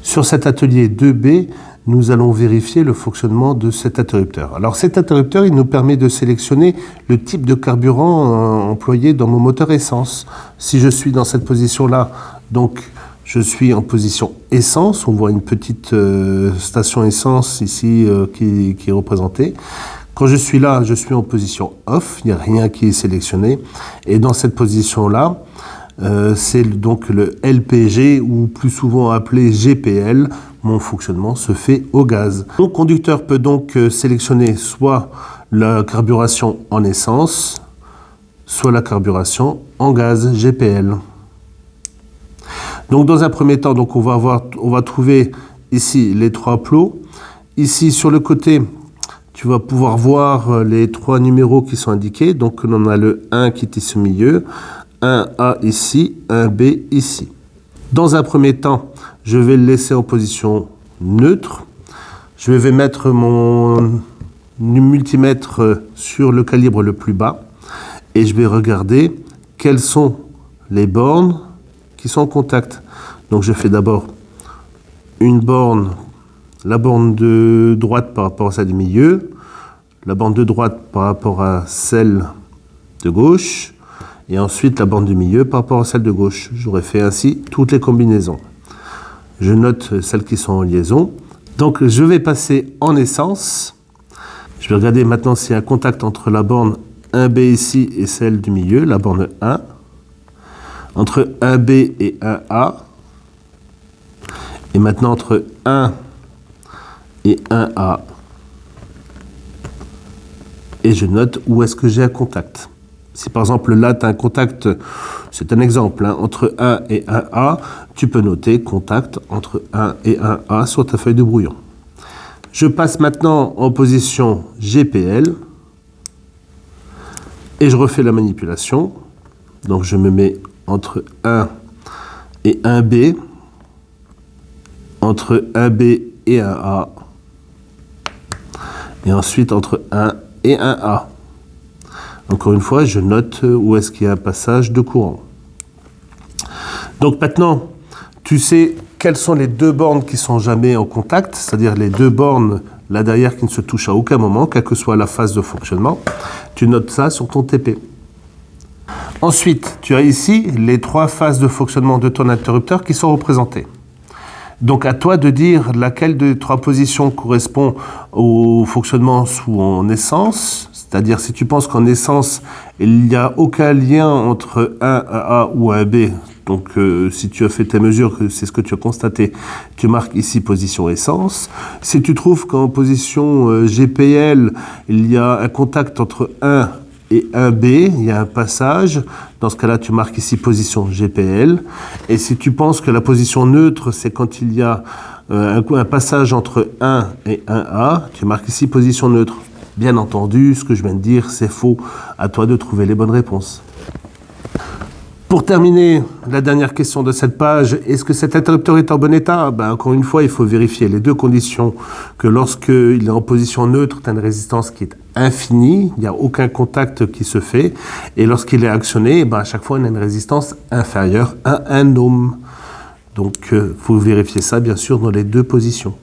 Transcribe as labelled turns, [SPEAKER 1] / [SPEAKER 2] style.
[SPEAKER 1] Sur cet atelier 2B, nous allons vérifier le fonctionnement de cet interrupteur. Alors cet interrupteur, il nous permet de sélectionner le type de carburant employé dans mon moteur essence. Si je suis dans cette position-là, donc je suis en position essence, on voit une petite station essence ici qui est représentée. Quand je suis là, je suis en position off, il n'y a rien qui est sélectionné. Et dans cette position-là, c'est donc le LPG ou plus souvent appelé GPL. Mon fonctionnement se fait au gaz. Mon conducteur peut donc sélectionner soit la carburation en essence, soit la carburation en gaz GPL. Donc dans un premier temps, donc on va trouver ici les trois plots. Ici sur le côté, tu vas pouvoir voir les trois numéros qui sont indiqués. Donc on a le 1 qui est ici au milieu, un A ici, un B ici. Dans un premier temps, je vais le laisser en position neutre. Je vais mettre mon multimètre sur le calibre le plus bas et je vais regarder quelles sont les bornes qui sont en contact. Donc je fais d'abord une borne, la borne de droite par rapport à celle du milieu, la borne de droite par rapport à celle de gauche, et ensuite la borne du milieu par rapport à celle de gauche. J'aurais fait ainsi toutes les combinaisons. Je note celles qui sont en liaison. Donc je vais passer en essence. Je vais regarder maintenant s'il y a un contact entre la borne 1B ici et celle du milieu, la borne 1. Entre 1B et 1A. Et maintenant entre 1 et 1A. Et je note où est-ce que j'ai un contact. Si par exemple là tu as un contact, c'est un exemple, hein, entre 1 et 1A, tu peux noter contact entre 1 et 1A sur ta feuille de brouillon. Je passe maintenant en position GPL et je refais la manipulation. Donc je me mets entre 1 et 1B, entre 1B et 1A, et ensuite entre 1 et 1A. Encore une fois, je note où est-ce qu'il y a un passage de courant. Donc maintenant, tu sais quelles sont les deux bornes qui ne sont jamais en contact, c'est-à-dire les deux bornes là derrière qui ne se touchent à aucun moment, quelle que soit la phase de fonctionnement. Tu notes ça sur ton TP. Ensuite, tu as ici les trois phases de fonctionnement de ton interrupteur qui sont représentées. Donc à toi de dire laquelle des trois positions correspond au fonctionnement sous en essence, c'est-à-dire si tu penses qu'en essence, il n'y a aucun lien entre un A ou un B, donc si tu as fait tes mesures, c'est ce que tu as constaté, tu marques ici position essence. Si tu trouves qu'en position GPL, il y a un contact entre 1 et 1B, il y a un passage, dans ce cas-là, tu marques ici position GPL. Et si tu penses que la position neutre, c'est quand il y a un passage entre 1 et 1A, tu marques ici position neutre. Bien entendu, ce que je viens de dire, c'est faux. À toi de trouver les bonnes réponses. Pour terminer, la dernière question de cette page, est-ce que cet interrupteur est en bon état? Encore une fois, il faut vérifier les deux conditions, que lorsqu'il est en position neutre, tu as une résistance qui est infinie, il n'y a aucun contact qui se fait, et lorsqu'il est actionné, à chaque fois, on a une résistance inférieure à 1 ohm. Donc, il faut vérifier ça, bien sûr, dans les deux positions.